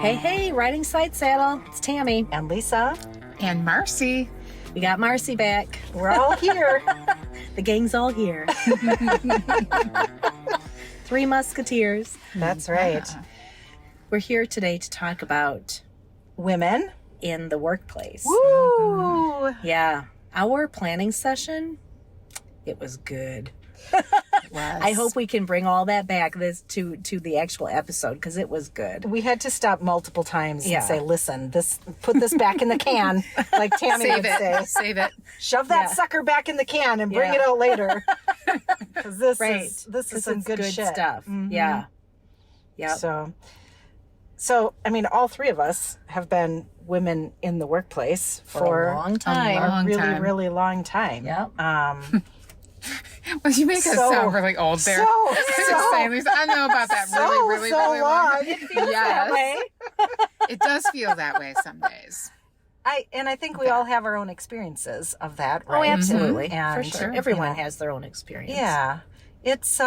Hey, riding side saddle. It's Tammy. And Lisa. And Marcy. We got Marcy back. We're all here. The gang's all here. Three musketeers. That's right. Yeah. We're here today to talk about Women. in the workplace. Woo! Yeah. Our planning session, it was good. Was. I hope we can bring all that back to the actual episode because it was good. We had to stop multiple times Yeah. and say, listen, put this back in the can, like Tammy Save would it. say. Save it. Shove that Yeah. sucker back in the can and bring Yeah. it out later. Because this Right. is some good shit. stuff. Mhm. Yeah. Yeah. So, I mean, all three of us have been women in the workplace For a long time. long really, time. really long time. Yep. Well, you make us So- sound really old there. so- Saying, Lisa, I know about that really long. long. It feels Yes. that way. It does feel that way some days. I think we all have our own experiences of that, Oh, right? absolutely. And, For sure. you Everyone know, has their own experience. Yeah. It's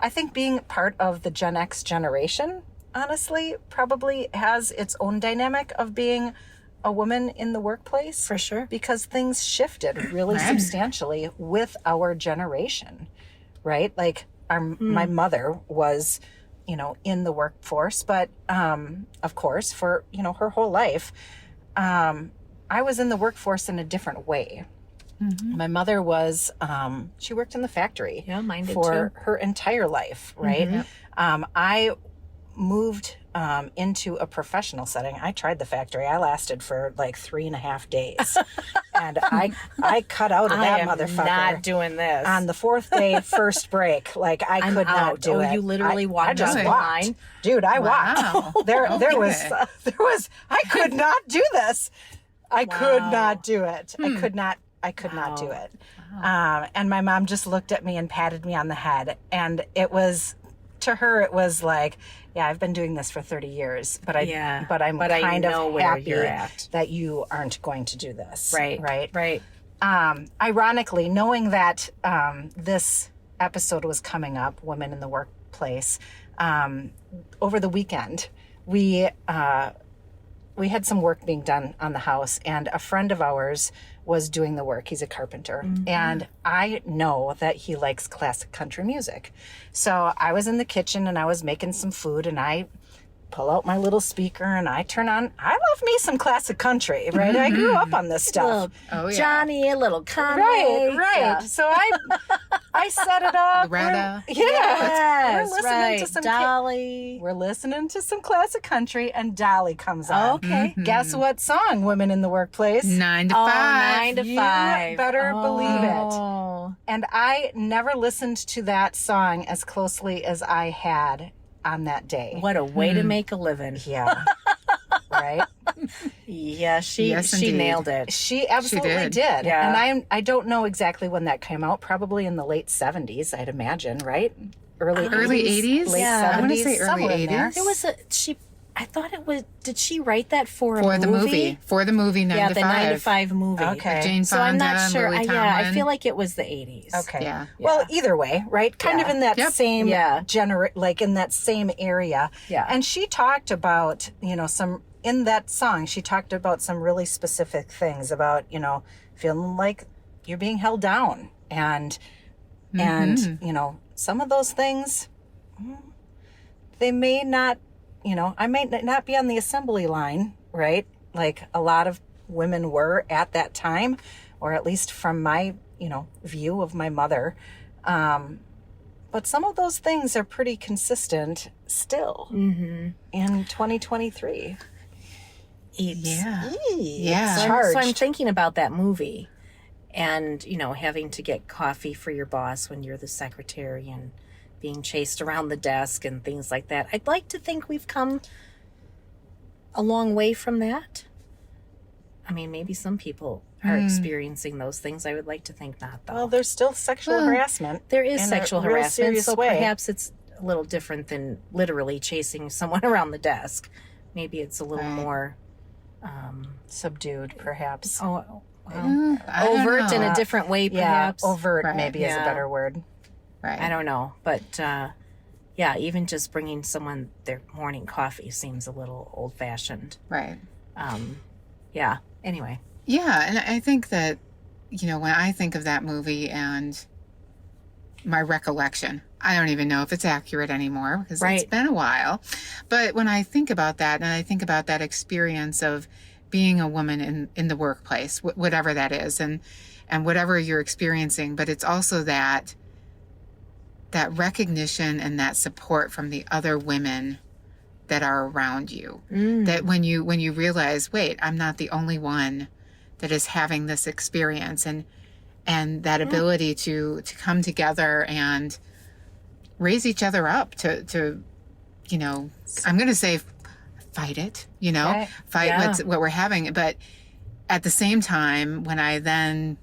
I think being part of the Gen X generation, honestly, probably has its own dynamic of being a woman in the workplace. For sure. Because things shifted really Right. substantially with our generation, right? Like my mother was, in the workforce, but of course for, her whole life, I was in the workforce in a different way. Mm-hmm. My mother was, she worked in the factory Yeah, mine did for too. her entire life, right? I moved into a professional setting. I tried the factory. I lasted for like 3.5 days. And I cut out of I that am motherfucker. not doing this. On the 4th day, first break, like I I'm could not out. do Oh, it. you literally walked I just down the walked. line? Dude, I Wow. walked. There was. I could not do this. I could not do it. I could not do Wow. it. And my mom just looked at me and patted me on the head, and it was, to her, it was like, yeah, I've been doing this for 30 years, but I'm I kind know of where happy you're at. that you aren't going to do this. Right. Ironically, knowing that this episode was coming up, Women in the Workplace, over the weekend, we had some work being done on the house, and a friend of ours was doing the work. He's a carpenter. And I know that he likes classic country music. So I was in the kitchen and I was making some food, and I pull out my little speaker and I turn on, I love me some classic country, right? I grew up on this stuff. Little Oh, yeah. Johnny, a little Conway. Right. Yeah. So I set it up. Loretta. Yes, we're listening right. to some Dolly. We're listening to some classic country, and Dolly comes on. Okay. Guess what song? Women in the Workplace. 9 to Oh, 5. 9 to You 5. better believe it. Oh. And I never listened to that song as closely as I had on that day. What a way to make a living. Yeah. Right? Yeah, she Yes, indeed. nailed it. She absolutely did. did. Yeah. And I don't know exactly when that came out. Probably in the late 70s, I'd imagine, right? Early 80s? Late Yeah. 70s. I wanna say early somewhere in there. 80s. There was I thought it was, did she write that for a For the movie? movie. For the movie 9 Yeah, to the 5. 9 to 5 movie. Okay. Jane So I'm not Fonda, sure. Lily Yeah, I Tomlin. feel like it was the 80s. Okay. Yeah. Well, either way, right? Kind of Yeah. in that Yep. same Yeah. like in that same area. Yeah. And she talked about, in that song, she talked about some really specific things about, feeling like you're being held down, and some of those things, they may not, I may not be on the assembly line, right? Like a lot of women were at that time, or at least from my, view of my mother. But some of those things are pretty consistent still in 2023. Yeah. Eee, Yeah. it's So charged. I'm thinking about that movie and, having to get coffee for your boss when you're the secretary and being chased around the desk and things like that. I'd like to think we've come a long way from that. I mean, maybe some people are experiencing those things. I would like to think not, though. Well, there's still sexual harassment. There is in a sexual real harassment, serious so way. perhaps it's a little different than literally chasing someone around the desk. Maybe it's a little Right. more Subdued, perhaps. I I don't overt in know. a different way, Yeah, perhaps. overt Right. maybe is a Yeah. better word. Right. I don't know, but yeah, even just bringing someone their morning coffee seems a little old-fashioned. Right. Yeah. Anyway. Yeah, and I think that, when I think of that movie and my recollection, I don't even know if it's accurate anymore because Right. it's been a while. But when I think about that, and I think about that experience of being a woman in the workplace, whatever that is, and whatever you're experiencing, but it's also that recognition and that support from the other women that are around you. That when you realize, wait, I'm not the only one that is having this experience, and that ability to come together and raise each other up to I'm going to say fight it, Right. fight Yeah. what we're having. But at the same time, when I then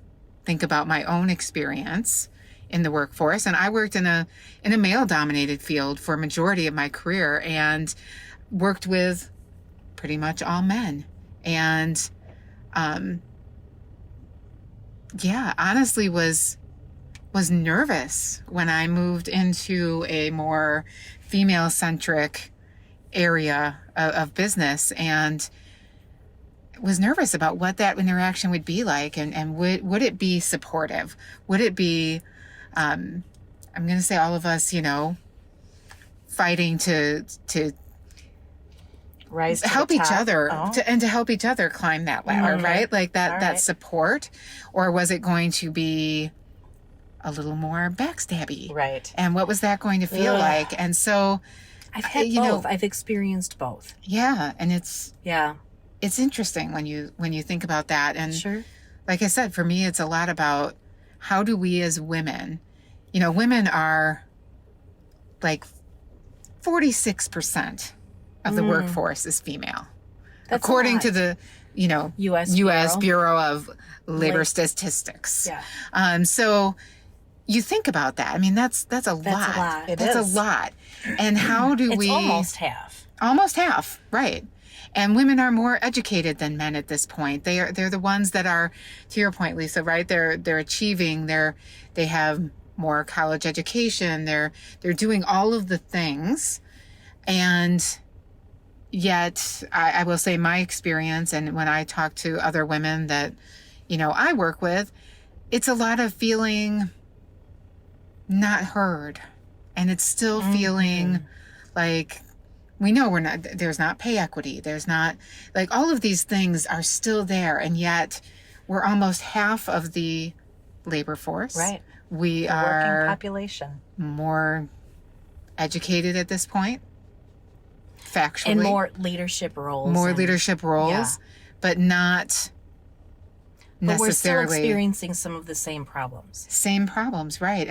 think about my own experience in the workforce, and I worked in a male dominated field for a majority of my career and worked with pretty much all men. And, honestly was nervous when I moved into a more female centric area of business, and was nervous about what that interaction would be like, and would it be supportive? Would it be, I'm going to say all of us, fighting to Rise to help the each top. other Oh. to help each other climb that ladder, right? Like that, All that right. support, or was it going to be a little more backstabby? Right. And what was that going to feel Ugh. like? And so, I've had you know- both. I've experienced both. yeah, and it's Yeah. interesting when you think about that. And Sure. like I said, for me, it's a lot about how do we as women, women are like 46% of the workforce is female, That's according a to lot. the, U.S. U.S. Bureau. Bureau of Labor Like- Statistics. Yeah. So you think about that. I mean, that's a lot. lot. It That's is. a lot. And how do It's we almost half. almost half, right? And women are more educated than men at this point. They're the ones that are, to your point, Lisa, right? They're achieving. They have more college education. They're doing all of the things, and yet I will say my experience, and when I talk to other women that I work with, it's a lot of feeling not heard, and it's still feeling like, we know there's not pay equity. There's not, like, all of these things are still there. And yet we're almost half of the labor force. Right. We The are working population. more educated at this point, factually. And more leadership roles. More and- leadership roles, yeah. but not But we're still necessarily experiencing some of the same problems. same problems. Right.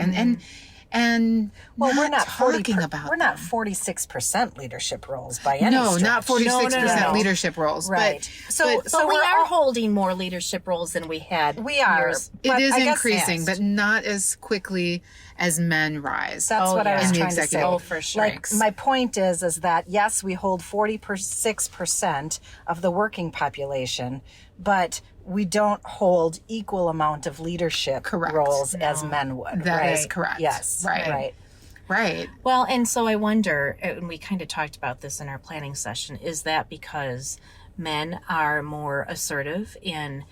And Well, we're not talking about we're not them. 46% leadership roles by any No, stretch. not 46% No. leadership roles. Right. But, So But we we're are all- holding more leadership roles than we had. We are. years. it But is I guess increasing, fast. but not as quickly as men rise. That's Oh, what I yeah. was In the trying to say. executive Oh, for sure. Like, my point is that yes, we hold 46% of the working population, but we don't hold equal amount of leadership Correct. roles as men would. That right? is correct. Yes. Right. Right. Right. Well, and so I wonder, and we kind of talked about this in our planning session, is that because men are more assertive in,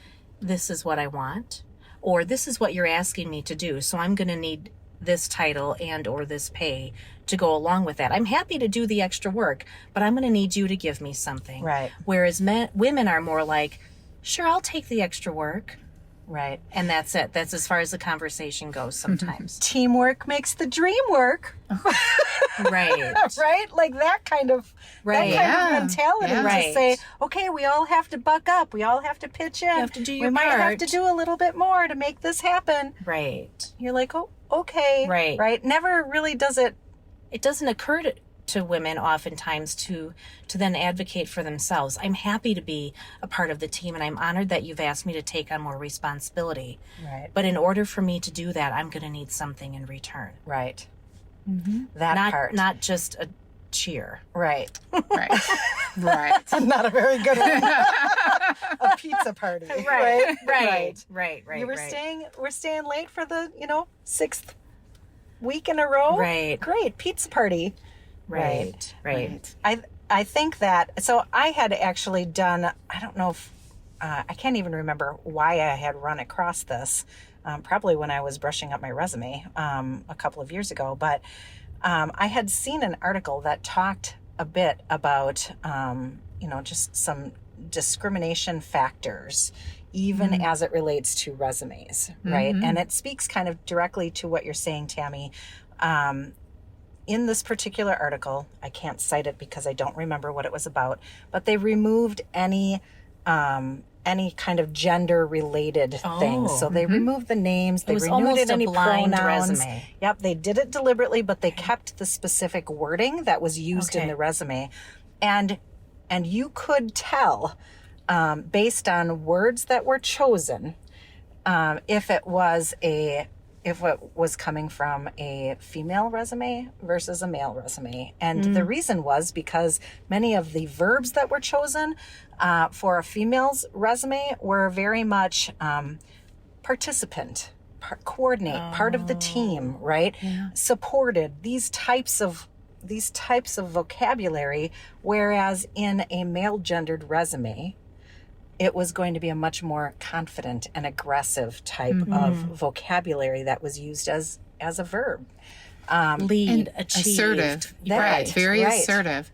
this is what I want, or this is what you're asking me to do, so I'm going to need this title and or this pay to go along with that. I'm happy to do the extra work, but I'm going to need you to give me something. Right. Whereas women are more like, sure, I'll take the extra work. Right. And that's it. That's as far as the conversation goes sometimes. Teamwork makes the dream work. Right. Right? Like that kind of Right. that kind of mentality Yeah. to Right. say, okay, we all have to buck up. We all have to pitch in. have to do your we might have part. to do a little bit more to make this happen. Right. You're like, oh, okay. Right. Right. Never really does it. It doesn't occur to women oftentimes to then advocate for themselves. I'm happy to be a part of the team, and I'm honored that you've asked me to take on more responsibility. Right. But in order for me to do that, I'm going to need something in return. Right. That part. Not just a cheer. Right. Right. Right. Not a very good one. A pizza party. Right. Right. You were right. we're staying late for the, sixth week in a row. Right. Great. Pizza party. Right. I think that, so I had actually done, I don't know if, I can't even remember why I had run across this, probably when I was brushing up my resume a couple of years ago, but I had seen an article that talked a bit about, just some discrimination factors, even as it relates to resumes, right? And it speaks kind of directly to what you're saying, Tammy. In this particular article, I can't cite it because I don't remember what it was about, but they removed any kind of gender related things. So they removed the names, they removed any pronouns. Resume. Yep, they did it deliberately, but they kept the specific wording that was used in the resume. And you could tell based on words that were chosen if it was coming from a female resume versus a male resume. And the reason was because many of the verbs that were chosen for a female's resume were very much participant, coordinate, part of the team, right? Yeah. Supported, these types of vocabulary, whereas in a male gendered resume, it was going to be a much more confident and aggressive type of vocabulary that was used as a verb. Lead, achieved. Assertive. Right. Very assertive.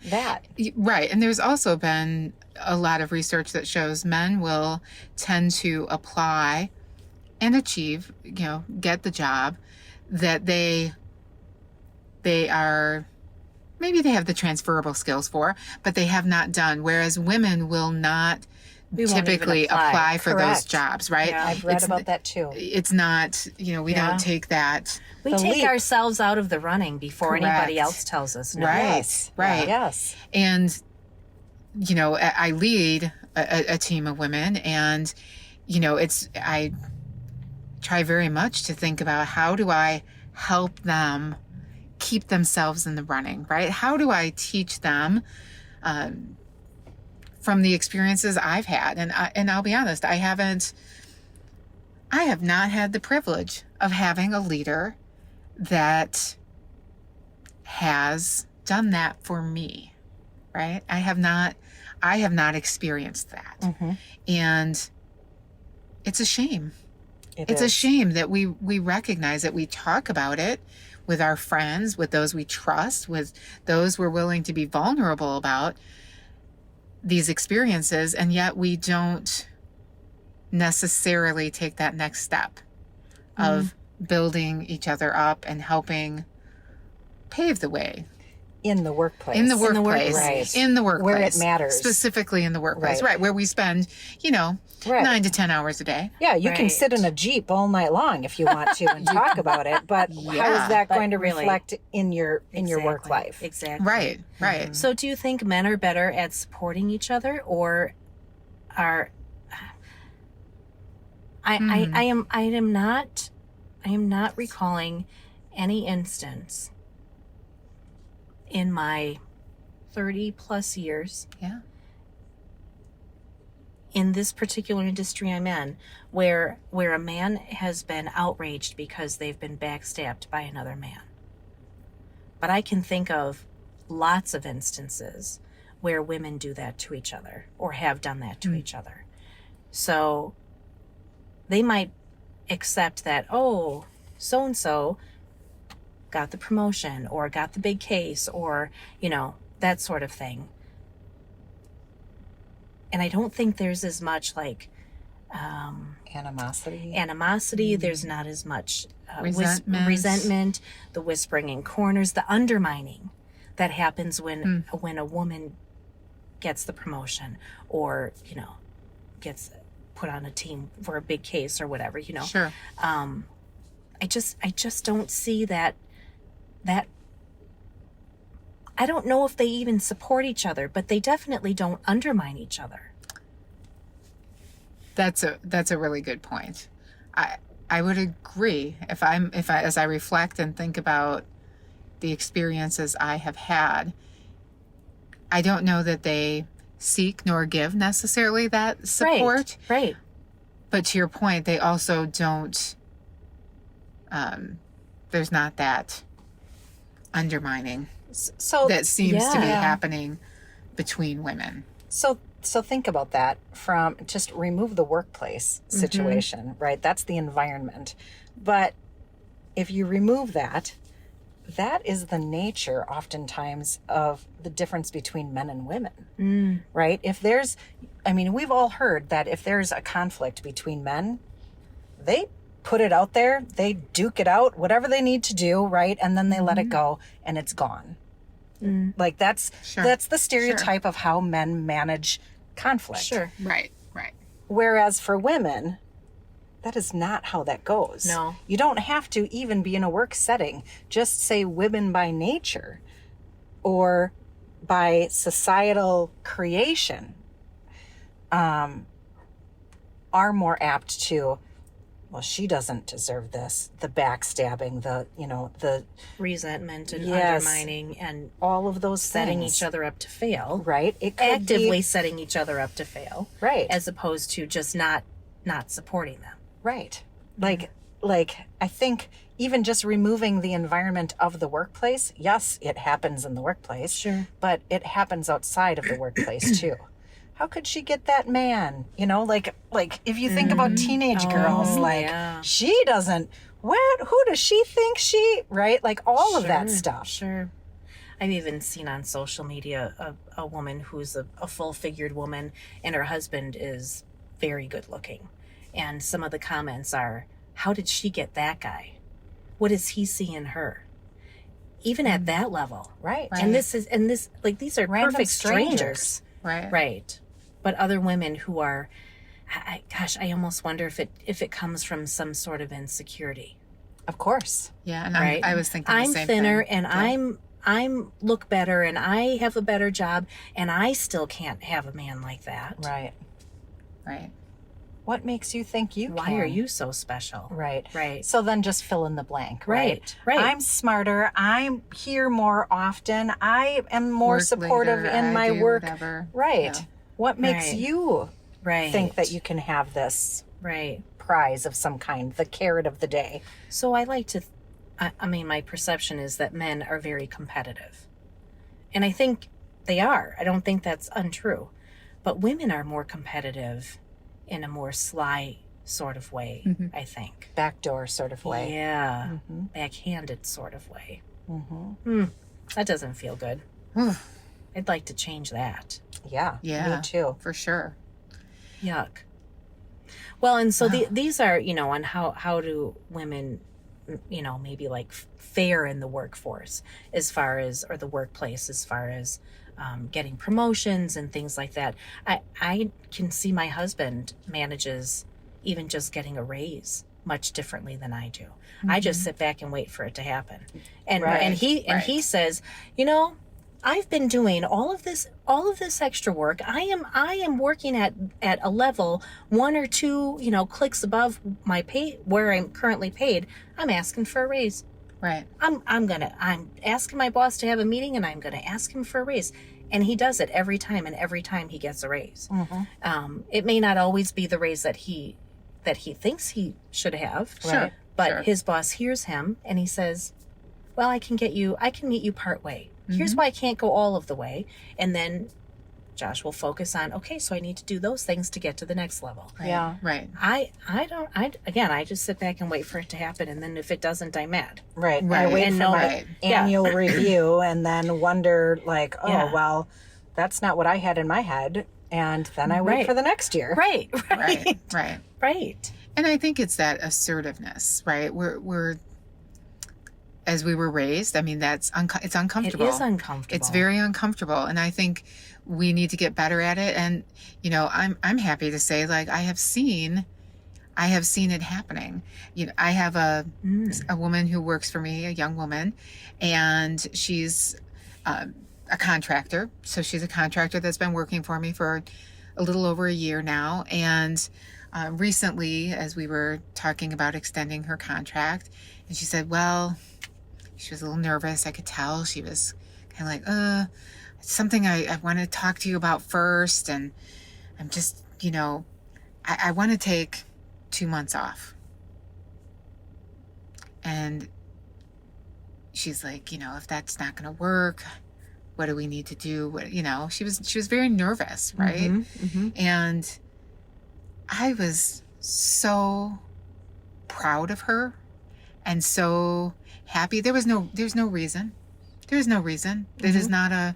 Right. And there's also been a lot of research that shows men will tend to apply and achieve, get the job that they are, maybe they have the transferable skills for, but they have not done. Whereas women will not typically apply for those jobs, right? Yeah, I've read about that too. It's not, we don't take that. We take ourselves out of the running before anybody else tells us no. Right, right. Yes. And, I lead a team of women, and, I try very much to think about how do I help them keep themselves in the running, right? How do I teach them from the experiences I've had? And I'll be honest, I have not had the privilege of having a leader that has done that for me, right? I have not experienced that. And it's a shame. It's a shame that we recognize it, we talk about it with our friends, with those we trust, with those we're willing to be vulnerable about these experiences, and yet we don't necessarily take that next step of building each other up and helping pave the way. In the workplace. In the workplace. Where it matters. Specifically in the workplace. Right. Where we spend, 9 to 10 hours a day. Yeah, you can sit in a Jeep all night long if you want to and talk about it, but how is that going to reflect in your work life? Exactly. Right. So do you think men are better at supporting each other, or are I am not recalling any instance in my 30 plus years in this particular industry I'm in where a man has been outraged because they've been backstabbed by another man. But I can think of lots of instances where women do that to each other or have done that to each other. So they might accept that, oh, so-and-so got the promotion or got the big case or, that sort of thing. And I don't think there's as much animosity. There's not as much resentment, the whispering in corners, the undermining that happens when a woman gets the promotion or, gets put on a team for a big case or whatever, Sure. I just don't see that I don't know if they even support each other, but they definitely don't undermine each other. That's a really good point. I would agree if as I reflect and think about the experiences I have had, I don't know that they seek nor give necessarily that support. Right. But to your point, they also don't there's not that undermining So that seems to be Yeah. happening between women. So think about that from just remove the workplace situation, right? That's the environment. But if you remove that, that is the nature oftentimes of the difference between men and women, right? If there's, I mean, we've all heard that if there's a conflict between men, they put it out there, they duke it out, whatever they need to do, right? And then they let it go and it's gone. Like that's the stereotype of how men manage conflict. Sure. Right. Whereas for women, that is not how that goes. No. You don't have to even be in a work setting. Just say women by nature or by societal creation are more apt to, well, she doesn't deserve this. The backstabbing, the Resentment and Yes. undermining and all of those setting things. Each other up to fail. Right. It could Actively be, setting each other up to fail. right. As opposed to just not supporting them. Right. Like I think even just removing the environment of the workplace, yes, it happens in the workplace. Sure. But it happens outside of the workplace too. How could she get that man? Like if you think about teenage girls, like yeah. she doesn't, who does she think she, right? Like all of that Sure, stuff. Sure. I've even seen on social media a woman who's a full-figured woman and her husband is very good looking. And some of the comments are, how did she get that guy? What does he see in her? Even at that level. Right. And these are Random perfect strangers. strangers. Right. Right. But other women who are, I almost wonder if it comes from some sort of insecurity. Of course. Yeah. And Right. I was thinking I'm the same thinner thing. and Yeah. I'm look better and I have a better job and I still can't have a man like that. Right. Right. What makes you think you Why can? are you so special? Right. Right. So then just fill in the blank, right? Right. I'm smarter. I'm here more often. I am more Work supportive later, in I my do work. whatever. Right. Yeah. What makes Right. you Right. think that you can have this Right. prize of some kind, the carrot of the day? So I like to, I mean, my perception is that men are very competitive. And I think they are. I don't think that's untrue. But women are more competitive in a more sly sort of way, I think. Backdoor sort of way. Yeah. Backhanded sort of way. Mm-hmm. That doesn't feel good. Whew. I'd like to change that. Yeah. Yeah. Me too. For sure. Yuck. Well, and so these are, on how do women, maybe like fare in the workforce as far as, or the workplace as far as getting promotions and things like that. I can see my husband manages even just getting a raise much differently than I do. I just sit back and wait for it to happen. And Right. and he says, I've been doing all of this extra work. I am working at a level 1 or 2, clicks above my pay where I'm currently paid. I'm asking for a raise. Right. I'm asking my boss to have a meeting and I'm going to ask him for a raise. And he does it every time, and every time he gets a raise. It may not always be the raise that he thinks he should have. Sure. But Sure. his boss hears him and he says, well, I can meet you part way. Here's why I can't go all of the way. And then Josh will focus on, okay, so I need to do those things to get to the next level. Right. Yeah. Right. I just sit back and wait for it to happen. And then if it doesn't, I'm mad. Right. Right. I wait And for know my that- annual review and then wonder like, oh, Yeah. well, that's not what I had in my head. And then I wait Right. for the next year. Right. Right. Right. Right. And I think it's that assertiveness, right? We're as we were raised. I mean, it's uncomfortable. It is uncomfortable. It's very uncomfortable, and I think we need to get better at it. And I'm happy to say, like, I have seen it happening. I have a woman who works for me, a young woman, and she's a contractor. So she's a contractor that's been working for me for a little over a year now, and recently, as we were talking about extending her contract, and she said, well, she was a little nervous. I could tell she was kind of like, it's something I want to talk to you about first. And I'm just, I want to take 2 months off. And she's like, if that's not going to work, what do we need to do? She was very nervous, right? And I was so proud of her and so happy. There's no reason. There's no reason. It is not a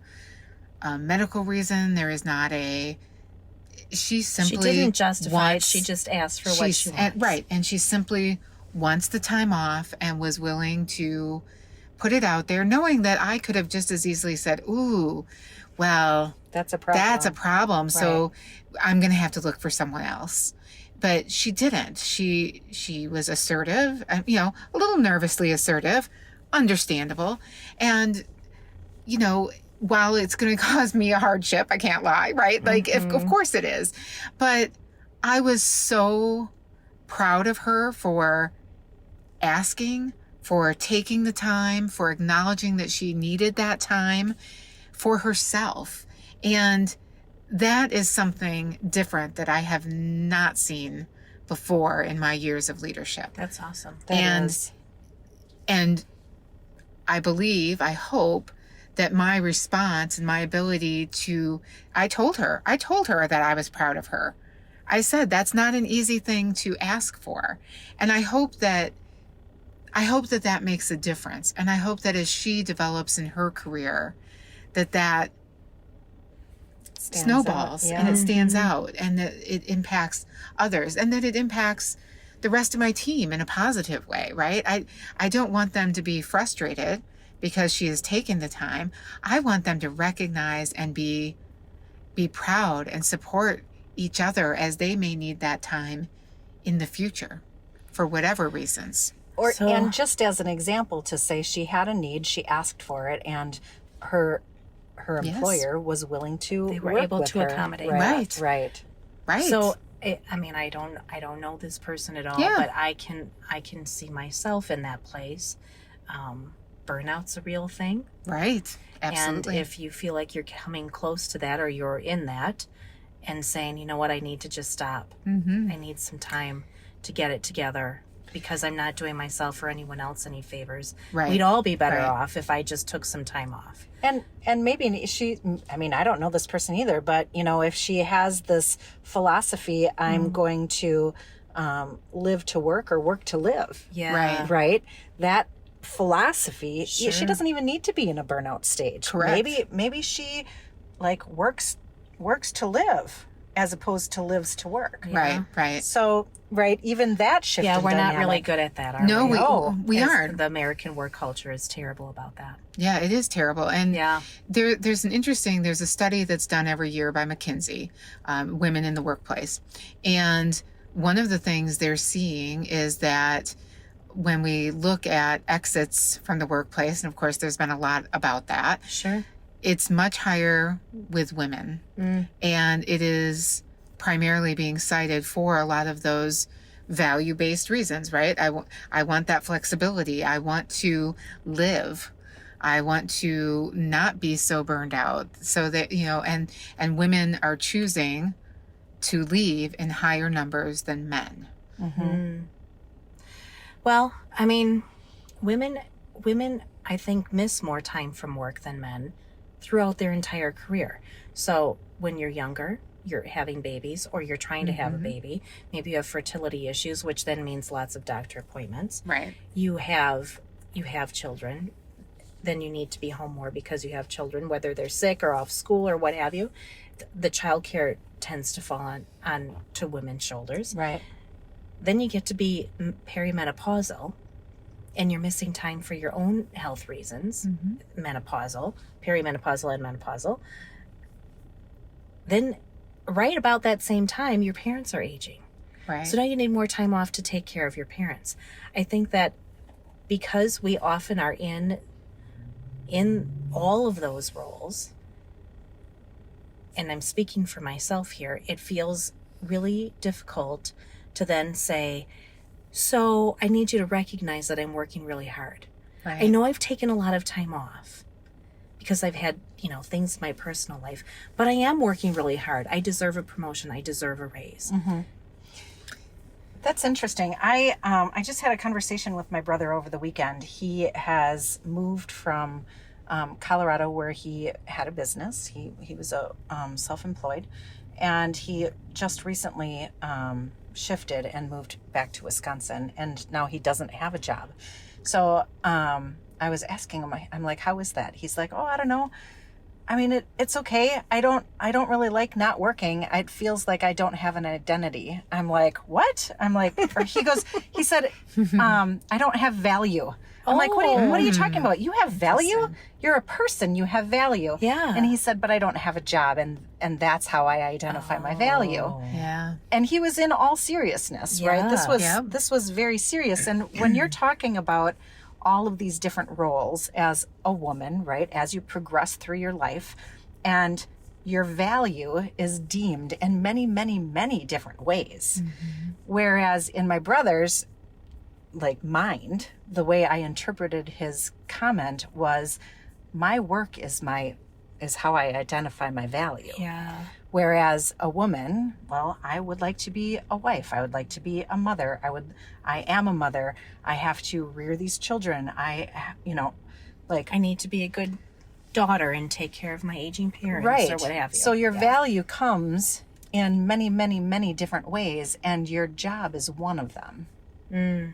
medical reason. There is not she didn't justify it. She just asked for what she wants. Right. And she simply wants the time off and was willing to put it out there, knowing that I could have just as easily said, ooh, well, that's a problem. Right. So I'm going to have to look for someone else. But she didn't. She was assertive, a little nervously assertive, understandable. And, while it's going to cause me a hardship, I can't lie, right? Like, of course it is. But I was so proud of her for asking, for taking the time, for acknowledging that she needed that time for herself. And that is something different that I have not seen before in my years of leadership. That's awesome. And I believe, I hope that my response and my ability I told her that I was proud of her. I said, that's not an easy thing to ask for. And I hope that makes a difference. And I hope that as she develops in her career, that snowballs and it stands out and that it impacts others and that it impacts the rest of my team in a positive way, right? I don't want them to be frustrated because she has taken the time. I want them to recognize and be proud and support each other as they may need that time in the future for whatever reasons. And just as an example, to say she had a need, she asked for it, and her employer was willing to they were work able with to her. accommodate. Right. So I don't know this person at all, but I can see myself in that place. Burnout's a real thing, right? Absolutely. And if you feel like you're coming close to that or you're in that and saying, you know what, I need to just stop, I need some time to get it together because I'm not doing myself or anyone else any favors. Right. We'd all be better off if I just took some time off. And maybe I don't know this person either, but if she has this philosophy, I'm going to live to work or work to live. Yeah. Right. That philosophy, Sure. she doesn't even need to be in a burnout stage. Correct. Maybe she works to live as opposed to lives to work. Yeah. Right. So, even that shift. Yeah, in we're not dynamic. really good at that, are No, we? we aren't. The American work culture is terrible about that. Yeah, it is terrible. And Yeah. there's a study that's done every year by McKinsey, women in the workplace. And one of the things they're seeing is that when we look at exits from the workplace, and of course there's been a lot about that, Sure. it's much higher with women. And it is primarily being cited for a lot of those value-based reasons, right? I want that flexibility. I want to live. I want to not be so burned out so that, and women are choosing to leave in higher numbers than men. Well, I mean, women, I think, miss more time from work than men throughout their entire career. So when you're younger, you're having babies or you're trying to have a baby, maybe you have fertility issues, which then means lots of doctor appointments. Right. You have children, then you need to be home more because you have children, whether they're sick or off school or what have you. The child care tends to fall on to women's shoulders. Right. Then you get to be perimenopausal and you're missing time for your own health reasons, menopausal, perimenopausal and menopausal. Then right about that same time, your parents are aging. Right. So now you need more time off to take care of your parents. I think that because we often are in all of those roles, and I'm speaking for myself here, it feels really difficult to then say, so I need you to recognize that I'm working really hard. Right. I know I've taken a lot of time off because I've had, things in my personal life, but I am working really hard. I deserve a promotion. I deserve a raise. That's interesting. I just had a conversation with my brother over the weekend. He has moved from Colorado, where he had a business. He was a self-employed, and he just recently shifted and moved back to Wisconsin, and now he doesn't have a job. So I was asking him, I'm like, how is that? He's like, oh, I don't know. I mean, it's okay. I don't really like not working. It feels like I don't have an identity. I'm like, what? I'm like, or he said, I don't have value. I'm like, what are you talking about? You have value? You're a person. You have value. Yeah. And he said, but I don't have a job. And that's how I identify my value. Yeah. And he was in all seriousness, right? This was very serious. And when you're talking about all of these different roles as a woman, right? As you progress through your life, and your value is deemed in many, many, many different ways. Mm-hmm. Whereas in my brother's mind, the way I interpreted his comment was, my work is how I identify my value. Yeah. Whereas a woman, well, I would like to be a wife. I would like to be a mother. I am a mother. I have to rear these children. I need to be a good daughter and take care of my aging parents, right, or what have you. So your value comes in many, many, many different ways, and your job is one of them. Mm.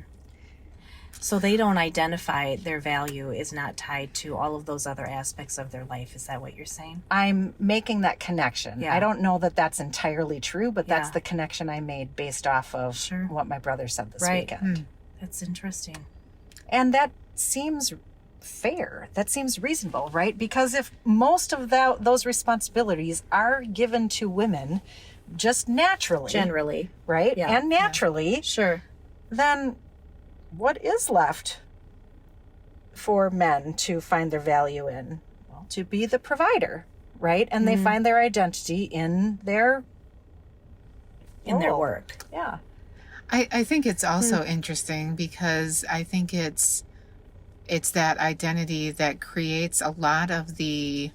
So they don't identify their value is not tied to all of those other aspects of their life. Is that what you're saying? I'm making that connection. Yeah. I don't know that that's entirely true, but that's Yeah. the connection I made based off of what my brother said this weekend. That's interesting. And that seems fair. That seems reasonable, right? Because if most of those responsibilities are given to women just naturally, Generally. right? Yeah. And naturally, Sure. then what is left for men to find their value in? Well, to be the provider, right? And they find their identity in their work. Yeah. I think it's also interesting because I think it's that identity that creates a lot of the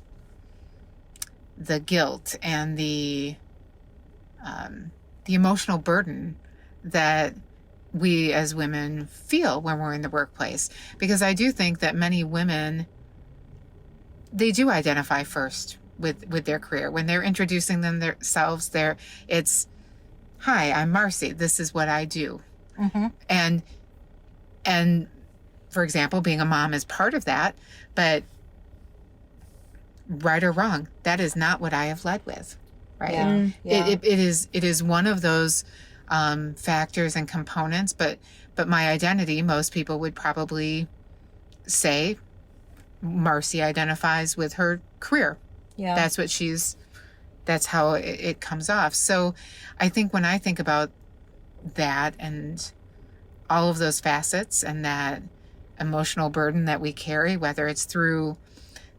guilt and the emotional burden that we as women feel when we're in the workplace. Because I do think that many women, they do identify first with their career. When they're introducing themselves, it's, hi, I'm Marcy. This is what I do. Mm-hmm. And for example, being a mom is part of that, but right or wrong, that is not what I have led with, right? Yeah. Yeah. It is one of those factors and components, but my identity, most people would probably say Marcy identifies with her career. Yeah. That's how it comes off. So I think when I think about that and all of those facets and that emotional burden that we carry, whether it's through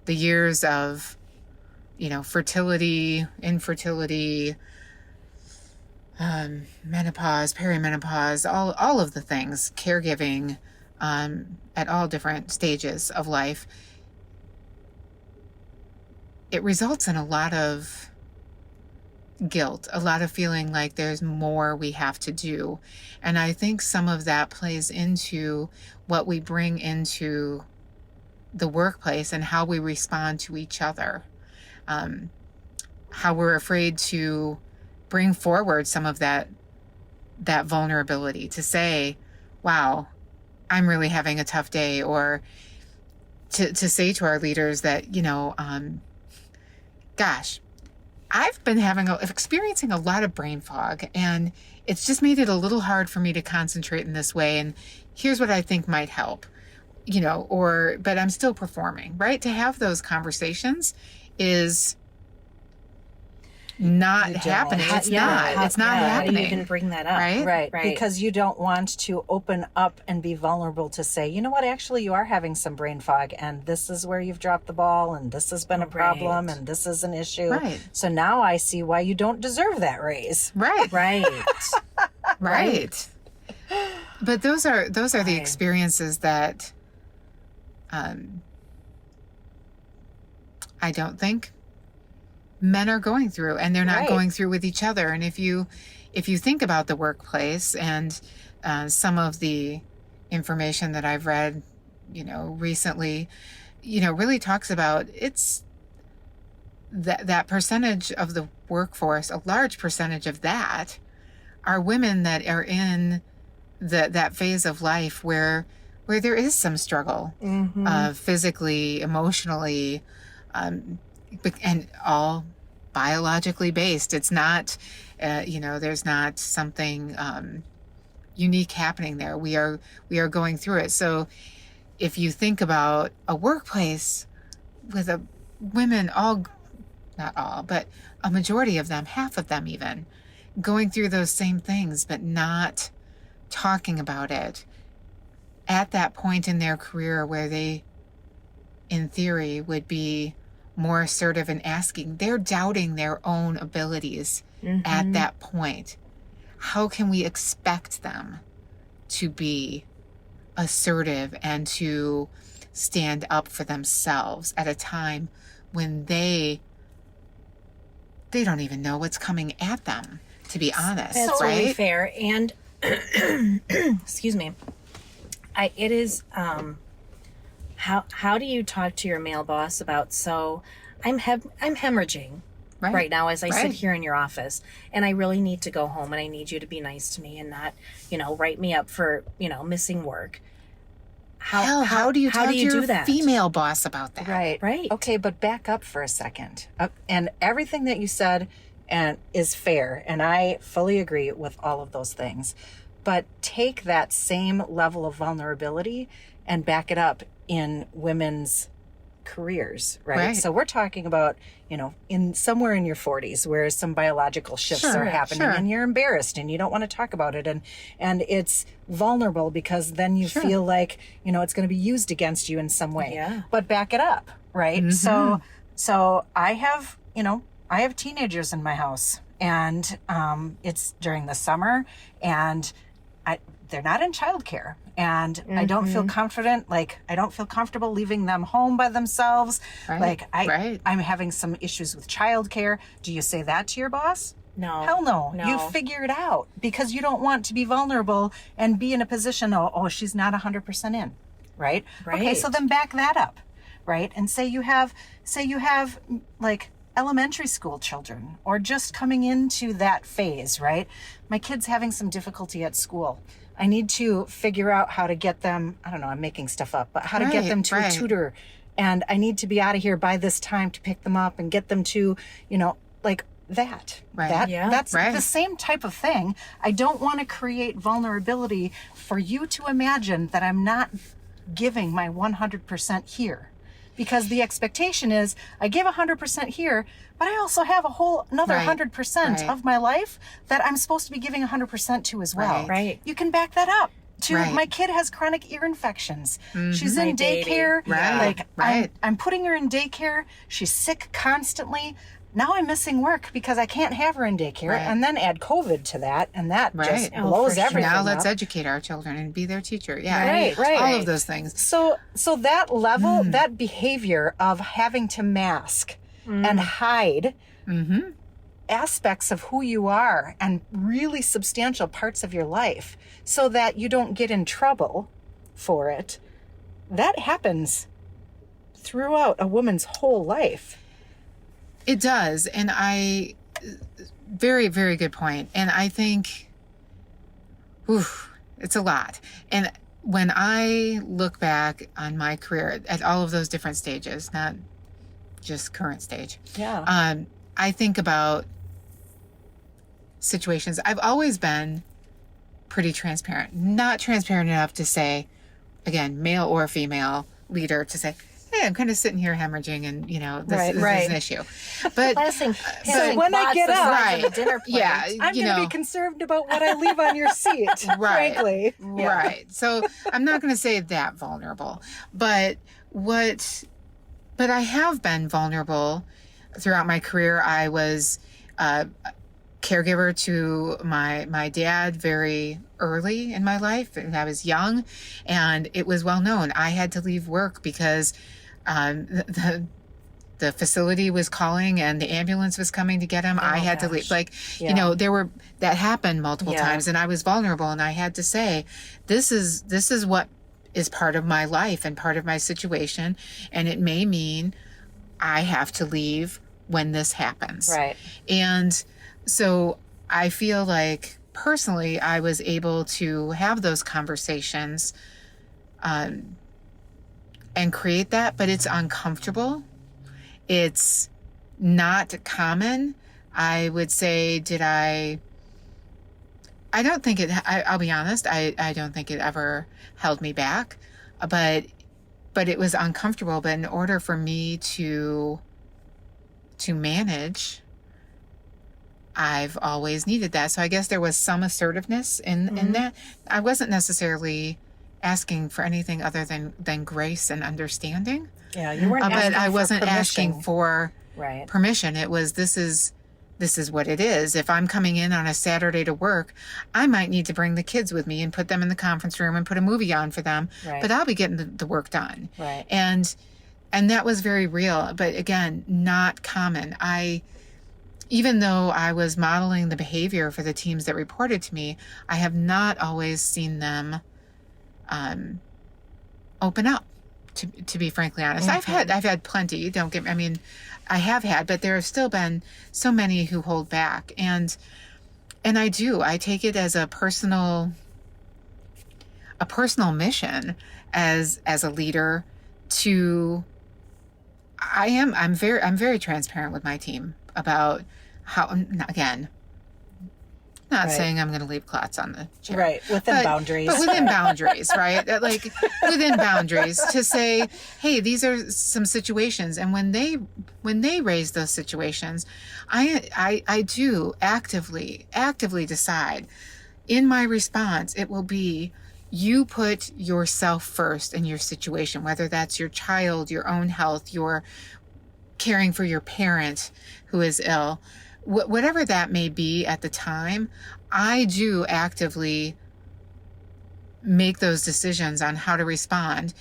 the years of, fertility, infertility, menopause, perimenopause, all of the things, caregiving, at all different stages of life, it results in a lot of guilt, a lot of feeling like there's more we have to do. And I think some of that plays into what we bring into the workplace and how we respond to each other. How we're afraid to bring forward some of that vulnerability, to say, wow, I'm really having a tough day, or to say to our leaders that, gosh, I've been experiencing a lot of brain fog, and it's just made it a little hard for me to concentrate in this way. And here's what I think might help, but I'm still performing, right? To have those conversations is not happening. It's not happening. How do you even bring that up? Right. Because you don't want to open up and be vulnerable to say, you know what, actually you are having some brain fog, and this is where you've dropped the ball, and this has been a problem, and this is an issue. Right. So now I see why you don't deserve that raise. Right. Right. But those are the experiences that I don't think men are going through, and they're not Right. going through with each other. And if you think about the workplace and some of the information that I've read, recently, really talks about it's that percentage of the workforce, a large percentage of that are women that are in that phase of life where there is some struggle, physically, emotionally, and all biologically based. It's not, there's not something unique happening there. We are going through it. So if you think about a workplace with women, not all, but a majority of them, half of them even, going through those same things, but not talking about it at that point in their career where they, in theory, would be more assertive in asking. They're doubting their own abilities at that point. How can we expect them to be assertive and to stand up for themselves at a time when they don't even know what's coming at them, to be honest? That's right? really fair. And excuse me, it is how do you talk to your male boss about, so I'm hemorrhaging right now as I sit here in your office, and I really need to go home, and I need you to be nice to me and not write me up for missing work. How do you talk to your female boss about that? Right. Okay, but back up for a second. And everything that you said is fair, and I fully agree with all of those things. But take that same level of vulnerability and back it up in women's careers, right? So we're talking about, in somewhere in your 40s where some biological shifts are happening and you're embarrassed and you don't want to talk about it, and it's vulnerable because then you feel like, it's going to be used against you in some way. Yeah. But back it up, right? So I have teenagers in my house, and it's during the summer, and they're not in childcare, and I don't feel confident. Like, I don't feel comfortable leaving them home by themselves. I'm having some issues with childcare. Do you say that to your boss? No. Hell no. You figure it out, because you don't want to be vulnerable and be in a position, she's not 100% in. Right? Okay, so then back that up, right? And say you have like elementary school children, or just coming into that phase, right? My kid's having some difficulty at school. I need to figure out how to get them, I don't know, I'm making stuff up, but how to get them to a tutor. And I need to be out of here by this time to pick them up and get them to, like that. That's the same type of thing. I don't want to create vulnerability for you to imagine that I'm not giving my 100% here. Because the expectation is I give 100% here, but I also have a whole another 100% of my life that I'm supposed to be giving 100% to as well. Right. You can back that up. My kid has chronic ear infections. She's in daycare. I'm putting her in daycare. She's sick constantly. Now I'm missing work because I can't have her in daycare, and then add COVID to that, and that just blows everything Now let's up. educate our children and be their teacher. Yeah, Right. All of those things. So that level, that behavior of having to mask and hide aspects of who you are and really substantial parts of your life so that you don't get in trouble for it, that happens throughout a woman's whole life. It does. And very, very good point. And I think, it's a lot. And when I look back on my career at all of those different stages, not just current stage. Yeah. I think about situations. I've always been pretty transparent, not transparent enough to say, again, male or female leader, to say, hey, I'm kind of sitting here hemorrhaging, and this is an issue. But so when I get up, the dinner plate, I'm going to be concerned about what I leave on your seat. Frankly, right. So I'm not going to say that vulnerable, but I have been vulnerable throughout my career. I was a caregiver to my dad very early in my life, and I was young, and it was well known. I had to leave work because the facility was calling and the ambulance was coming to get him, I had to leave. Like, Yeah. you know, that happened multiple Yeah. times, and I was vulnerable, and I had to say, this is what is part of my life and part of my situation, and it may mean I have to leave when this happens. Right. And so I feel like personally I was able to have those conversations and create that, but it's uncomfortable. It's not common. I would say, I don't think I'll be honest, I don't think it ever held me back, but it was uncomfortable. But in order for me to manage, I've always needed that. So I guess there was some assertiveness in that. I wasn't necessarily asking for anything other than grace and understanding. Yeah, you weren't asking But I for wasn't permission. asking for Right. permission. It was, this is what it is. If I'm coming in on a Saturday to work, I might need to bring the kids with me and put them in the conference room and put a movie on for them. Right. But I'll be getting the work done. Right. And that was very real. But again, not common. Even though I was modeling the behavior for the teams that reported to me, I have not always seen them open up. To be frankly honest, I've had plenty. I have had, but there have still been so many who hold back, and I take it as a personal mission as a leader to. I'm very transparent with my team about how, again, not saying I'm going to leave clots on the chair. Right. Within boundaries. But within boundaries, right? Like within boundaries, to say, hey, these are some situations. And when they raise those situations, I do actively decide in my response, it will be, you put yourself first in your situation, whether that's your child, your own health, your caring for your parent who is ill, whatever that may be at the time. I do actively make those decisions on how to respond,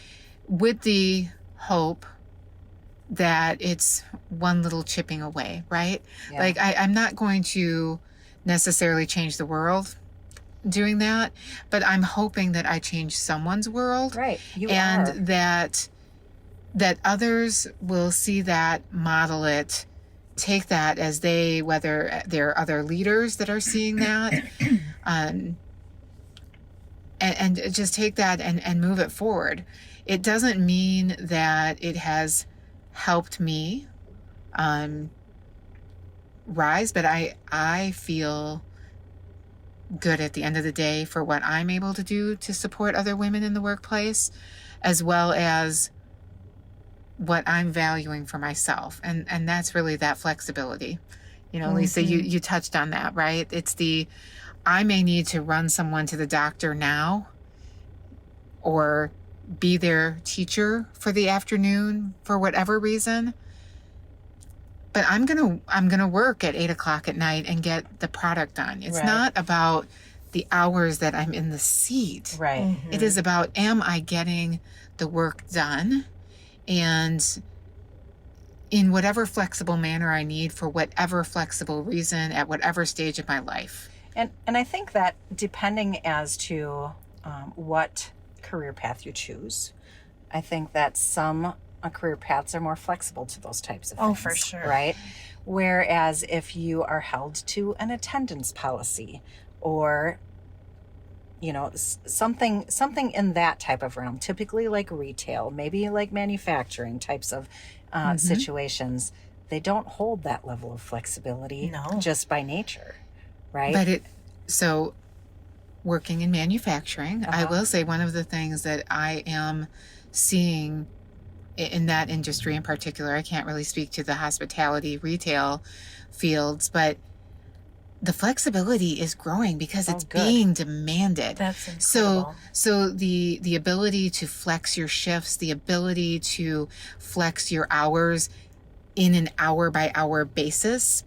with the hope that it's one little chipping away, right? Yeah. Like I'm not going to necessarily change the world doing that, but I'm hoping that I change someone's world. Right. You and are. that others will see that, model it, take that as whether there are other leaders that are seeing that, and just take that and move it forward. It doesn't mean that it has helped me rise, but I feel good at the end of the day for what I'm able to do to support other women in the workplace, as well as what I'm valuing for myself. And that's really that flexibility. You know, Lisa, you touched on that, right? It's I may need to run someone to the doctor now, or be their teacher for the afternoon for whatever reason. But I'm gonna work at 8:00 at night and get the product done. It's not about the hours that I'm in the seat. Right. Mm-hmm. It is about, am I getting the work done? And in whatever flexible manner I need, for whatever flexible reason, at whatever stage of my life. And I think that depending as to what career path you choose, I think that some career paths are more flexible to those types of things. Oh, for sure. Right? Whereas if you are held to an attendance policy, or something in that type of realm, typically like retail, maybe like manufacturing types of situations, they don't hold that level of flexibility just by nature, right? But so working in manufacturing, I will say one of the things that I am seeing in that industry in particular, I can't really speak to the hospitality retail fields, but the flexibility is growing because it's being demanded. That's incredible. So the ability to flex your shifts, the ability to flex your hours in an hour by hour basis,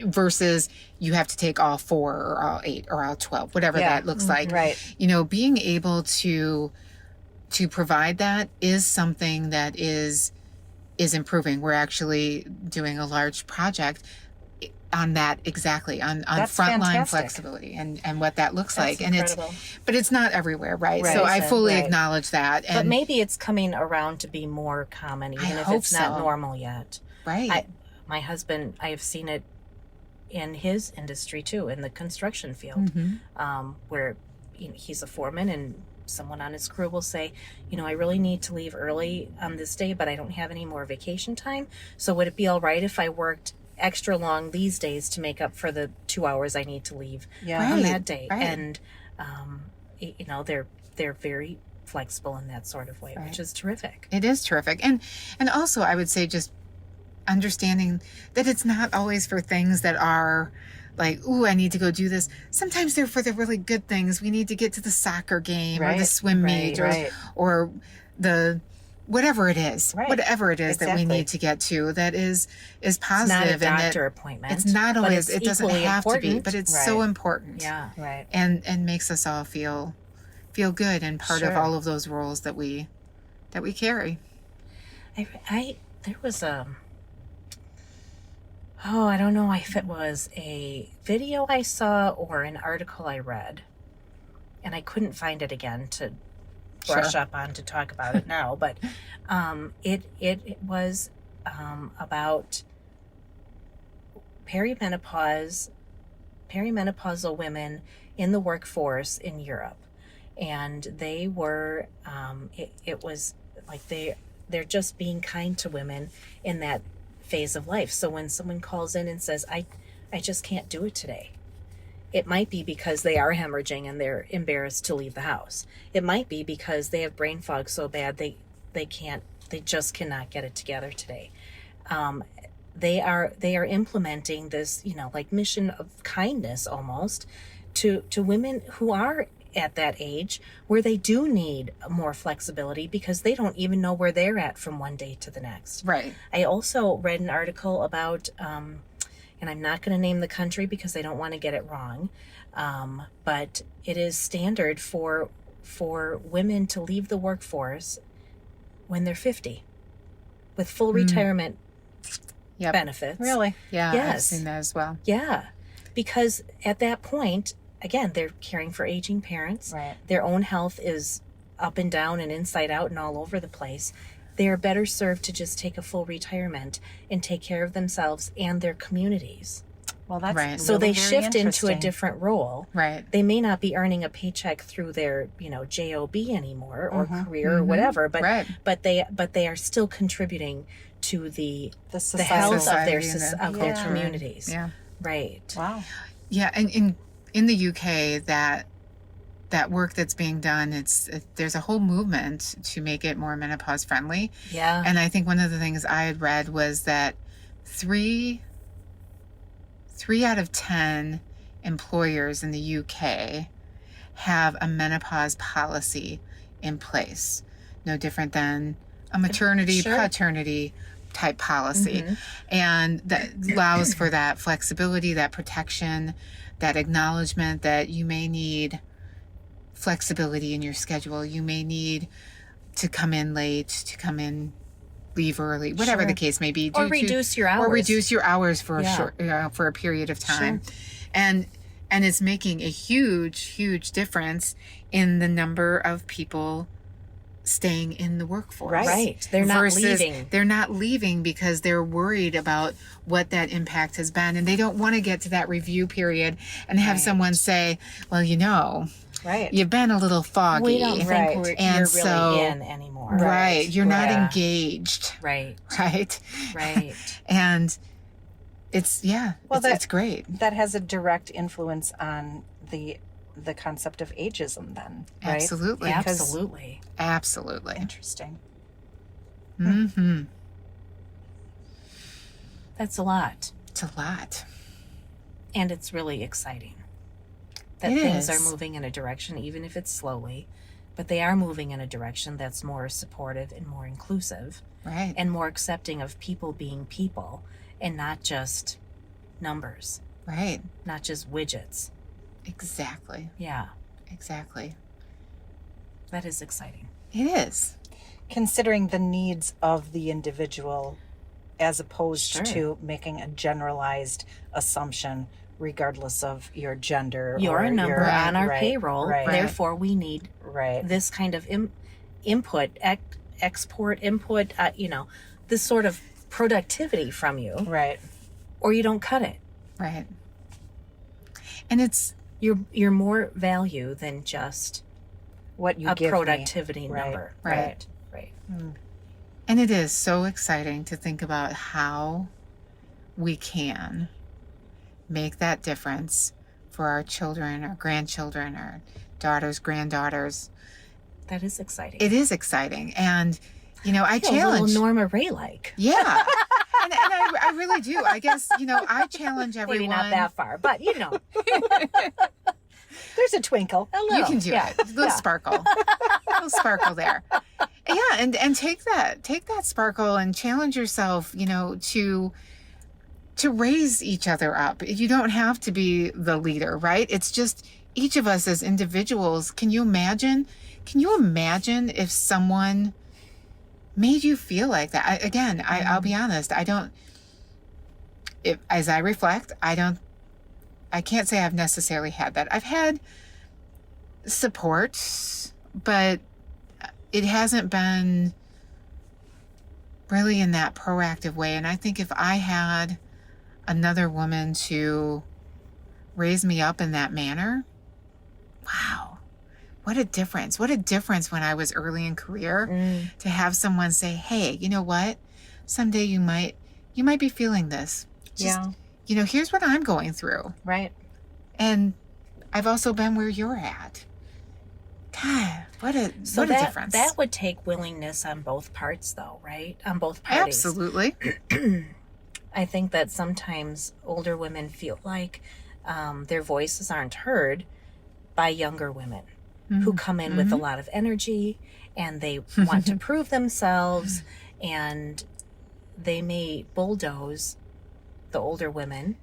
versus you have to take all 4 or all 8 or all 12, whatever that looks like. Right. Being able to provide that is something that is is improving. We're actually doing a large project on that, exactly, on That's frontline fantastic. flexibility and what that looks That's like. And incredible. but it's not everywhere, right? Right. So I fully Right. acknowledge that. But And maybe it's coming around to be more common, even if hope it's not so. normal yet. right. My husband, I have seen it in his industry too, in the construction field, where he's a foreman and someone on his crew will say, I really need to leave early on this day, but I don't have any more vacation time. So would it be all right if I worked extra long these days to make up for the 2 hours I need to leave Yeah. on Right, that day? right. And, they're very flexible in that sort of way, which is terrific. It is terrific. And also I would say just understanding that it's not always for things that are like, ooh, I need to go do this. Sometimes they're for the really good things. We need to get to the soccer game or the Right, swim meet right. or the whatever it is, Right. whatever it is that we Exactly. need to get to that is It's not a positive and that doctor appointment. it's not but always, it's it doesn't equally have to be, important. but it's so Right. important. Yeah. Right. And makes us all feel good and part of Sure. all of those roles that we carry. There was I don't know if it was a video I saw or an article I read, and I couldn't find it again to brush Sure. up on to talk about it now, but it was about perimenopausal women in the workforce in Europe, and they were it was like they're just being kind to women in that phase of life. So when someone calls in and says, I just can't do it today, it might be because they are hemorrhaging and they're embarrassed to leave the house. It might be because they have brain fog so bad they just cannot get it together today. They are implementing this, like mission of kindness almost to women who are at that age where they do need more flexibility because they don't even know where they're at from one day to the next. Right. I also read an article about, and I'm not going to name the country because I don't want to get it wrong, but it is standard for women to leave the workforce when they're 50 with full retirement Yep. benefits. Really? Yeah. I've Yes. seen that as well. Yeah, because at that point, again, they're caring for aging parents. Right. Their own health is up and down and inside out and all over the place. They are better served to just take a full retirement and take care of themselves and their communities. Well, that's Right. So really they very shift into a interesting. different role. Right. They may not be earning a paycheck through their, job anymore or career or whatever, but Right. but they are still contributing to the The health of society their and the of their culture. communities. Yeah. Right. Wow. Yeah, and in the UK, that work that's being done, there's a whole movement to make it more menopause friendly. Yeah. And I think one of the things I had read was that 3 out of 10 employers in the UK have a menopause policy in place. No different than a maternity, Sure. paternity type policy. And that allows for that flexibility, that protection, that acknowledgement that you may need flexibility in your schedule. You may need to come in late, to come in, leave early, whatever Sure. the case may be. Or reduce your hours. Or reduce your hours for a Yeah. short, for a period of time. And it's making a huge difference in the number of people staying in the workforce. Right. They're not Versus leaving. They're not leaving because they're worried about what that impact has been. And they don't want to get to that review period and have someone say, well, Right. you've been a little foggy. We don't think Right. you're And really so- in anymore. Right. You're not Yeah. engaged. Right. Right. Right. And it's, Well, it's great. That has a direct influence on the concept of ageism then, right? Absolutely. Because- Absolutely. Absolutely. Interesting. Mm-hmm. That's a lot. It's a lot. And it's really exciting that It things is. are moving in a direction, even if it's slowly, but they are moving in a direction that's more supportive and more inclusive Right. and more accepting of people being people and not just numbers, Right. not just widgets. Exactly. Yeah, Exactly. that is exciting. It is. considering the needs of the individual as opposed Sure. to making a generalized assumption regardless of your gender. You're or a number your, on our right, payroll, right, therefore we need right. this kind of input, export input, this sort of productivity from you, Right. or you don't cut it. Right. And it's You're more value than just What you a give productivity me. number. Right. Right. and it is so exciting to think about how we can make that difference for our children, our grandchildren, our daughters, granddaughters. That is exciting. It is exciting. And, I Feel challenge. a little Norma Ray like. Yeah. And I really do. I guess, I challenge everyone. Maybe not that far, but There's a twinkle. a little. You can do it. A little sparkle. A little sparkle there. Yeah, and take that sparkle and challenge yourself, to raise each other up. You don't have to be the leader, right? It's just each of us as individuals. Can you imagine if someone made you feel like that? I'll be honest. As I reflect, I can't say I've necessarily had that. I've had support, but it hasn't been really in that proactive way. And I think if I had another woman to raise me up in that manner, wow, what a difference. What a difference when I was early in career to have someone say, hey, you know what? Someday you might be feeling this. Here's what I'm going through. Right. And I've also been where you're at. God, what a difference. That would take willingness on both parts, though, right? On both parties. Absolutely. I think that sometimes older women feel like their voices aren't heard by younger women who come in with a lot of energy and they want to prove themselves, and they may bulldoze the older women.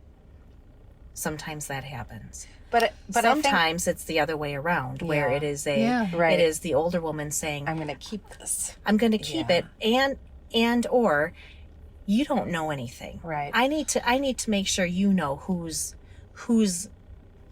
Sometimes that happens. But sometimes it's the other way around, where it is right. it is the older woman saying, I'm going to keep this. I'm going to keep it, and or you don't know anything. Right. I need to make sure you know who's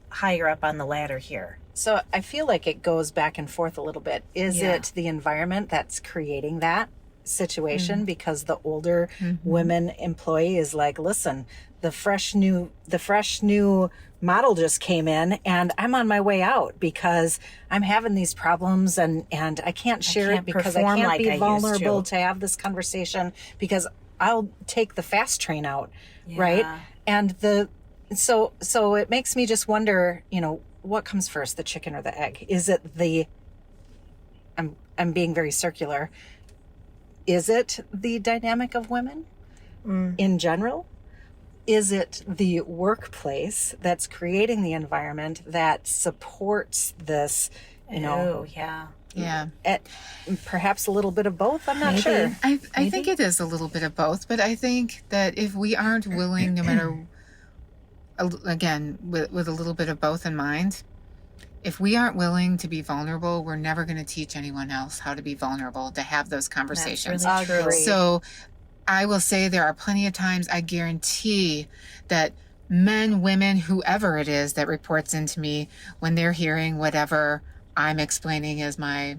higher up on the ladder here. So I feel like it goes back and forth a little bit. Is it the environment that's creating that situation? Because the older women employee is like, listen, the fresh new model just came in and I'm on my way out because I'm having these problems and I can't share it because I can't like be I vulnerable used to have this conversation because I'll take the fast train out. Right. And so it makes me just wonder, what comes first, the chicken or the egg? Is it I'm being very circular. Is it the dynamic of women in general? Is it the workplace that's creating the environment that supports this, Yeah. perhaps a little bit of both? I'm not sure. I think it is a little bit of both, but I think that if we aren't willing, no matter, again, with a little bit of both in mind, if we aren't willing to be vulnerable, we're never going to teach anyone else how to be vulnerable, to have those conversations. That's really true. So I will say there are plenty of times I guarantee that men, women, whoever it is that reports into me, when they're hearing whatever I'm explaining as my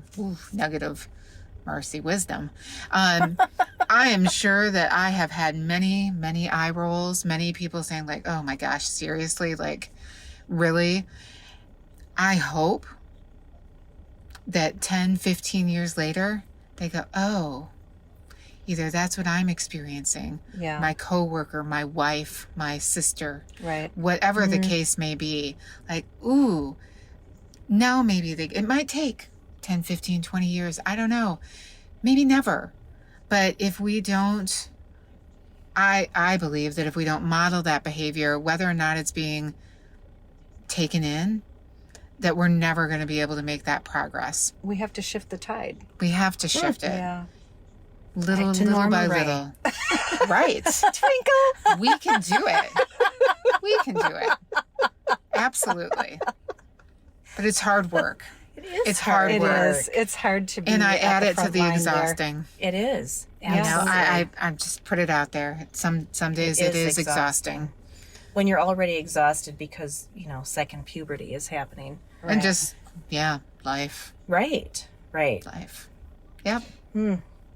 nugget of Marcy wisdom, I am sure that I have had many, many eye rolls, many people saying like, oh my gosh, seriously? Like, really? I hope that 10, 15 years later, they go, oh, either that's what I'm experiencing, my coworker, my wife, my sister, right, whatever the case may be. Like, ooh, now maybe it might take 10, 15, 20 years. I don't know. Maybe never. But if we don't, I believe that if we don't model that behavior, whether or not it's being taken in, that we're never going to be able to make that progress. We have to shift the tide. We have to shift it. Yeah. Little Norma by Ray. little. Right. Twinkle. We can do it. We can do it. Absolutely. But it's hard work. It It's hard It work. is. It's hard to be. And I at add the it to front the line there. exhausting. It is. You know, Absolutely. I just put it out there. Some days it is exhausting. When you're already exhausted because, second puberty is happening. And just, life. Right. Life. Yep.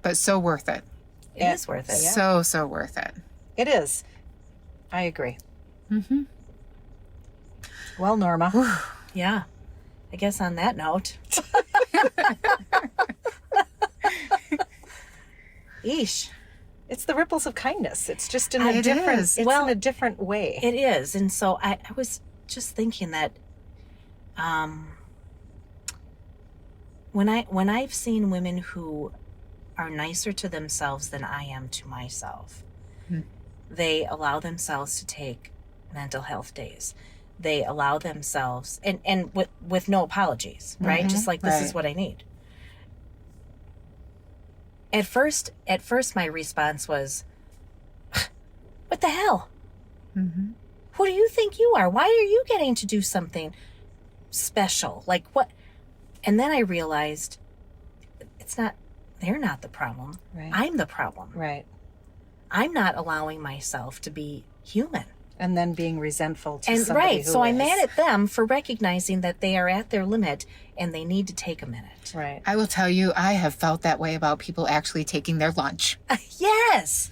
But so worth it. It is worth it. So worth it. It is. I agree. Mm-hmm. Well, Norma. Yeah. I guess on that note. Eesh. It's the ripples of kindness. It's just in a It different. is. It's in a different way. It is. And so I was just thinking that when I've seen women who are nicer to themselves than I am to myself, they allow themselves to take mental health days. They allow themselves and with no apologies, right? Just like, this is what I need. At first my response was, what the hell? Who do you think you are? Why are you getting to do something special? Like, what? And then I realized they're not the problem. Right. I'm the problem. Right. I'm not allowing myself to be human. And then being resentful to And somebody right, who so I'm is. mad at them for recognizing that they are at their limit and they need to take a minute. Right. I will tell you, I have felt that way about people actually taking their lunch. Yes,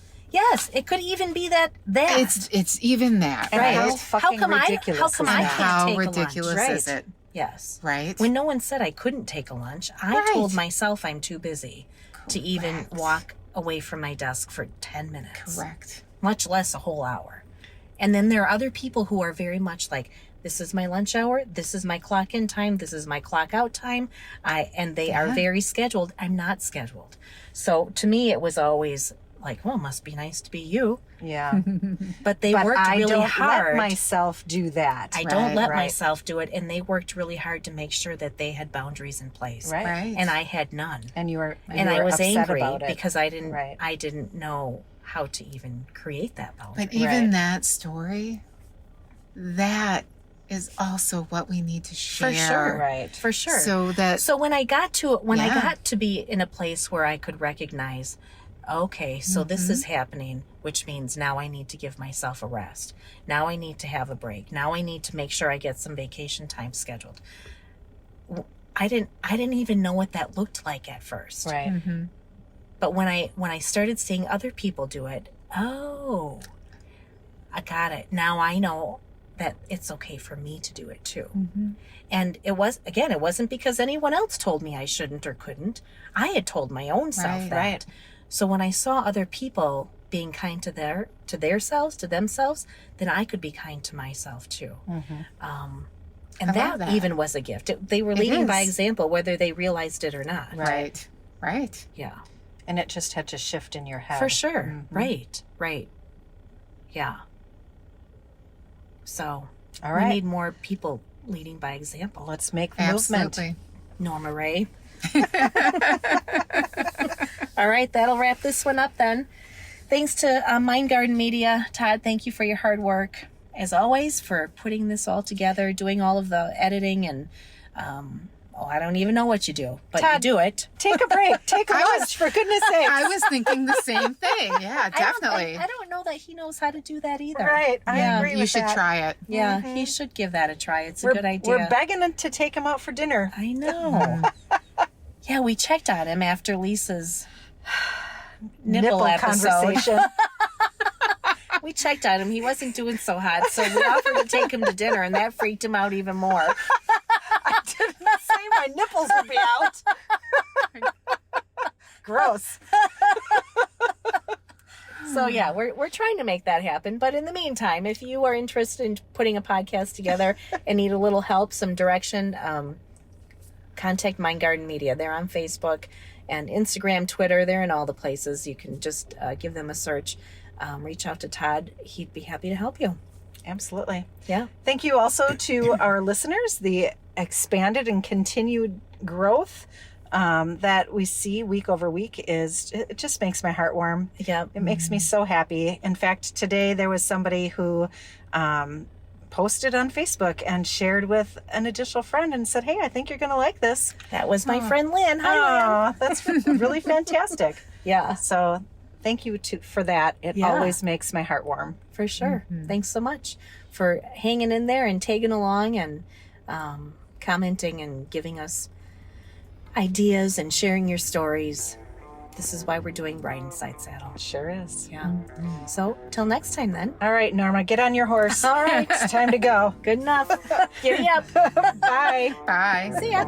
it could even be that. It's even that, And right? how fucking come ridiculous how come is I that? can't How take ridiculous a lunch? is it? Yes. Right? When no one said I couldn't take a lunch, I Right. told myself I'm too busy to even walk away from my desk for 10 minutes. Correct. Much less a whole hour. And then there are other people who are very much like, this is my lunch hour, this is my clock in time, this is my clock out time. And they are very scheduled. I'm not scheduled. So to me, it was always like, well, must be nice to be you. Yeah. But they But worked I really don't hard. let myself do that. I don't let Right. myself do it. And they worked really hard to make sure that they had boundaries in place. Right. Right. And I had none. And you were And I was upset angry about it. because I didn't Right. I didn't know how to even create that boundary. But even Right. that story, that is also what we need to share. For sure. Right. For sure. So when I got to I Yeah. got to be in a place where I could recognize, okay, so this is happening, which means now I need to give myself a rest. Now I need to have a break. Now I need to make sure I get some vacation time scheduled. I didn't even know what that looked like at first. Right. But when I started seeing other people do it, oh, I got it. Now I know that it's okay for me to do it too. And it wasn't because anyone else told me I shouldn't or couldn't. I had told my own self Right. that. Right. So when I saw other people being kind to themselves, then I could be kind to myself too. And I love that that. even was a gift. They were leading by is. example, whether they realized it or not. right. Right. Yeah. And it just had to shift in your head. For sure. Right. Yeah. So All we right. need more people leading by example. Let's make the movement. Absolutely. Norma Ray. All right, that'll wrap this one up then. Thanks to Mind Garden Media. Todd, thank you for your hard work, as always, for putting this all together, doing all of the editing, and I don't even know what you do, but Todd, you do it. Take a break. Take a lunch, for goodness sake. I was thinking the same thing. Yeah, definitely. I don't know that he knows how to do that either. Right. I Yeah, agree You with should that. try it. Yeah, he should give that a try. It's a We're, good idea. We're begging him to take him out for dinner. I know. Yeah, we checked on him after Lisa's nipple episode. conversation. We checked on him. He wasn't doing so hot, so we offered to take him to dinner, and that freaked him out even more. I didn't say my nipples would be out. Gross. So yeah, we're trying to make that happen. But in the meantime, if you are interested in putting a podcast together and need a little help, some direction, contact Mind Garden Media. They're on Facebook and Instagram, Twitter. They're in all the places. You can just give them a search. Reach out to Todd. He'd be happy to help you. Absolutely. Yeah. Thank you also to our listeners. The expanded and continued growth that we see week over week it just makes my heart warm. Yeah. It makes me so happy. In fact, today there was somebody who posted on Facebook and shared with an additional friend and said, hey, I think you're going to like this. That was my friend Lynn. Hi, Lynn. Oh, that's really fantastic. Yeah, So thank you for that. It Yeah. always makes my heart warm. for sure. Thanks so much for hanging in there and tagging along and commenting and giving us ideas and sharing your stories. This is why we're doing Bride Inside Saddle. Sure is. Yeah. So till next time then. All right, Norma, get on your horse. All right. It's time to go. Good enough. Giddy up. Bye. Bye. See ya.